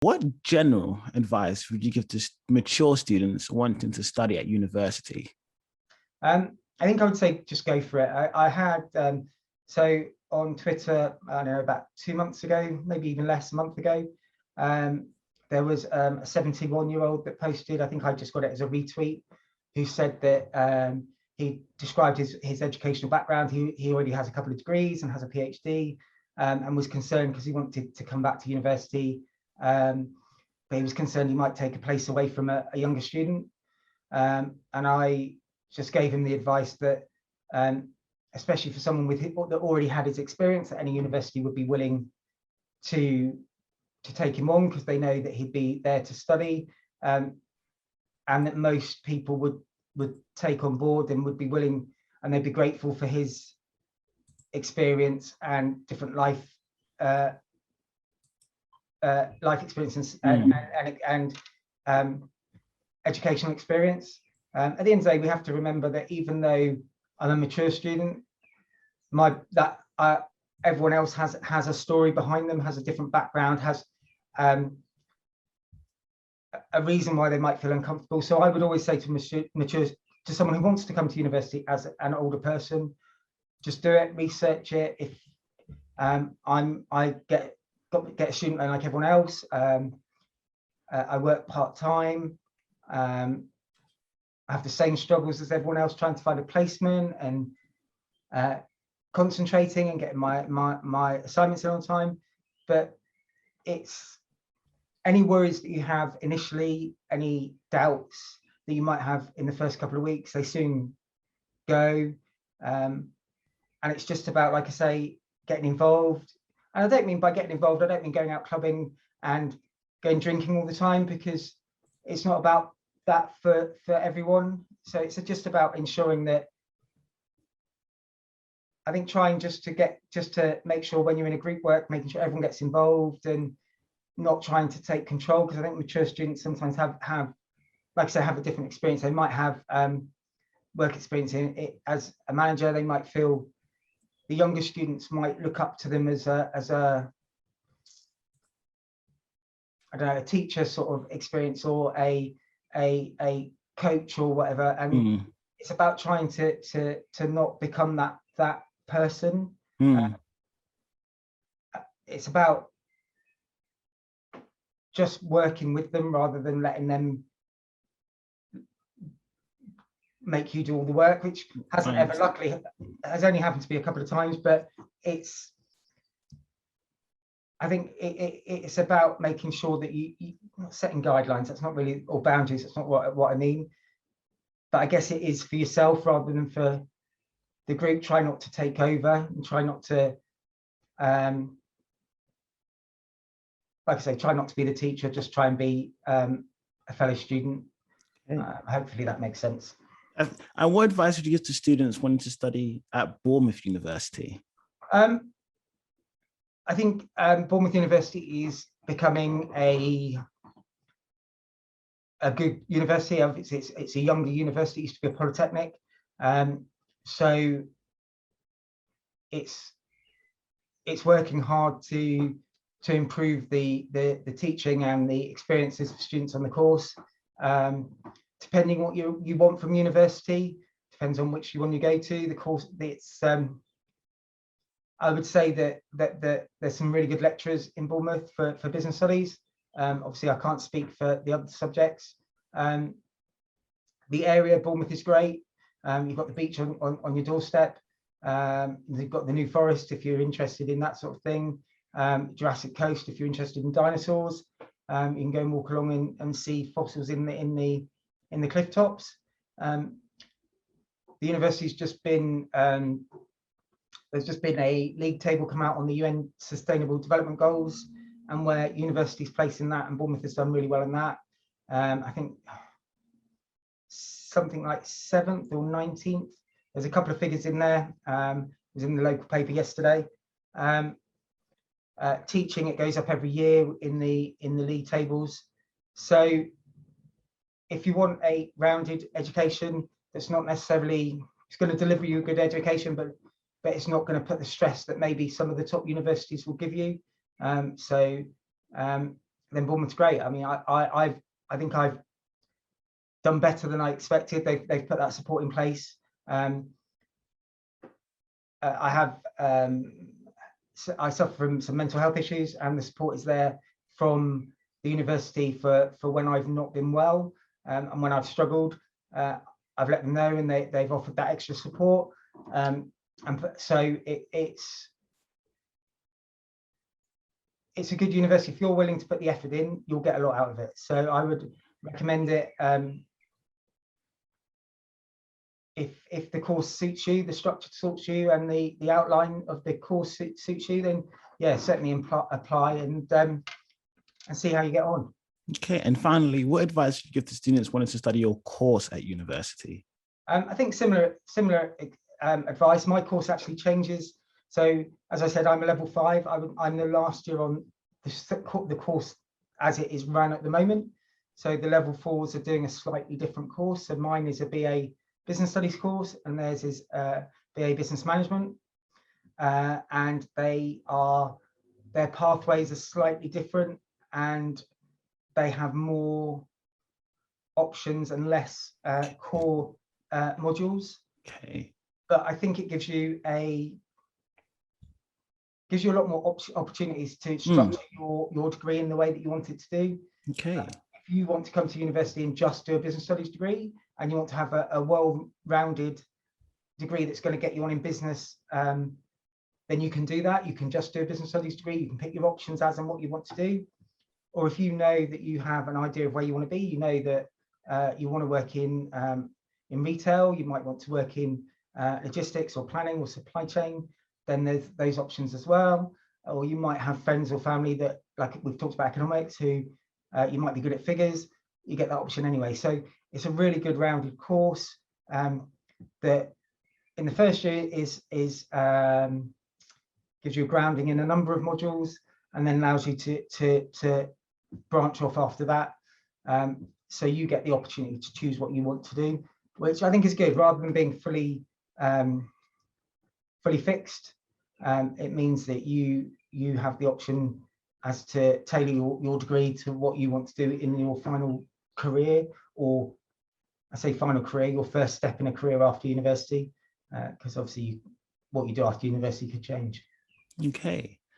What general advice would you give to mature students wanting to study at university? I think I would say just go for it. I had so on Twitter, I don't know, about 2 months ago, maybe even less, a month ago, there was a 71-year-old that posted, I think I just got it as a retweet, who said that he described his educational background. He already has a couple of degrees and has a PhD, and was concerned because he wanted to come back to university, but he was concerned he might take a place away from a younger student. And I just gave him the advice that, especially for someone that already had his experience, that any university would be willing to take him on because they know that he'd be there to study, and that most people would take on board and would be willing, and they'd be grateful for his experience and different life experiences and educational experience. At the end of the day, we have to remember that even though I'm a mature student, everyone else has a story behind them, has a different background, has a reason why they might feel uncomfortable. So I would always say to someone who wants to come to university as an older person, just do it, research it. If I get a student loan like everyone else. I work part-time. I have the same struggles as everyone else, trying to find a placement and concentrating and getting my assignments in on time. But it's any worries that you have initially, any doubts that you might have in the first couple of weeks, they soon go. And it's just about, like I say, getting involved. And I don't mean by getting involved, I don't mean going out clubbing and going drinking all the time, because it's not about that for everyone. So it's just about ensuring that, I think, trying just to make sure when you're in a group work, making sure everyone gets involved and not trying to take control, because I think mature students sometimes have like I say, have a different experience. They might have work experience in it as a manager. They might feel the younger students might look up to them as a I don't know, a teacher sort of experience, or a coach or whatever. And it's about trying to not become that person. It's about just working with them rather than letting them make you do all the work, which hasn't ever, luckily, has only happened to me a couple of times. But I think it's about making sure that you're not setting guidelines. That's not really, or boundaries. That's not what I mean. But I guess it is for yourself rather than for the group. Try not to take over, and try not to, like I say, try not to be the teacher. Just try and be a fellow student. Hopefully that makes sense. And what advice would you give to students wanting to study at Bournemouth University? I think Bournemouth University is becoming a good university. It's a younger university. It used to be a polytechnic, so it's working hard to improve the teaching and the experiences of students on the course. Depending what you want from university, depends on which one you go to. The course, it's I would say that there's some really good lecturers in Bournemouth for business studies. Obviously, I can't speak for the other subjects. The area of Bournemouth is great. You've got the beach on your doorstep. You've got the New Forest if you're interested in that sort of thing. Jurassic Coast if you're interested in dinosaurs. You can go and walk along and see fossils in the cliff tops. The university's just been there's just been a league table come out on the UN Sustainable Development Goals, and where universities placed in that, and Bournemouth has done really well in that. I think something like 7th or 19th. There's a couple of figures in there. It was in the local paper yesterday. Teaching, it goes up every year in the league tables. So if you want a rounded education that's not necessarily, it's going to deliver you a good education, but it's not going to put the stress that maybe some of the top universities will give you. So then Bournemouth's great. I mean, I think I've done better than I expected. They've put that support in place. I have I suffer from some mental health issues, and the support is there from the university for when I've not been well, and when I've struggled. I've let them know, and they've offered that extra support. And so it's a good university. If you're willing to put the effort in, you'll get a lot out of it. So I would recommend it. If the course suits you, the structure suits you, and the outline of the course suits you, then yeah, certainly apply and see how you get on. Okay, and finally, what advice would you give to students wanting to study your course at university? I think similar advice. My course actually changes. So as I said, I'm a level 5. I'm the last year on the course as it is run at the moment. So the level 4s are doing a slightly different course. So mine is a BA Business Studies course, and theirs is BA Business Management. And their pathways are slightly different, and they have more options and less core modules. Okay. But I think it gives you a lot more opportunities to structure your degree in the way that you want it to do. Okay. If you want to come to university and just do a business studies degree, and you want to have a well-rounded degree that's going to get you on in business, then you can do that. You can just do a business studies degree. You can pick your options as and what you want to do. Or if you know that you have an idea of where you want to be, you know that you want to work in retail, you might want to work in logistics or planning or supply chain, then there's those options as well. Or you might have friends or family that, like we've talked about economics, who you might be good at figures. You get that option anyway. So it's a really good rounded course that in the first year gives you a grounding in a number of modules, and then allows you to branch off after that. So you get the opportunity to choose what you want to do, which I think is good, rather than being fully fixed. It means that you have the option as to tailor your degree to what you want to do in your final career, or I say final career, your first step in a career after university, because obviously what you do after university could change. Okay.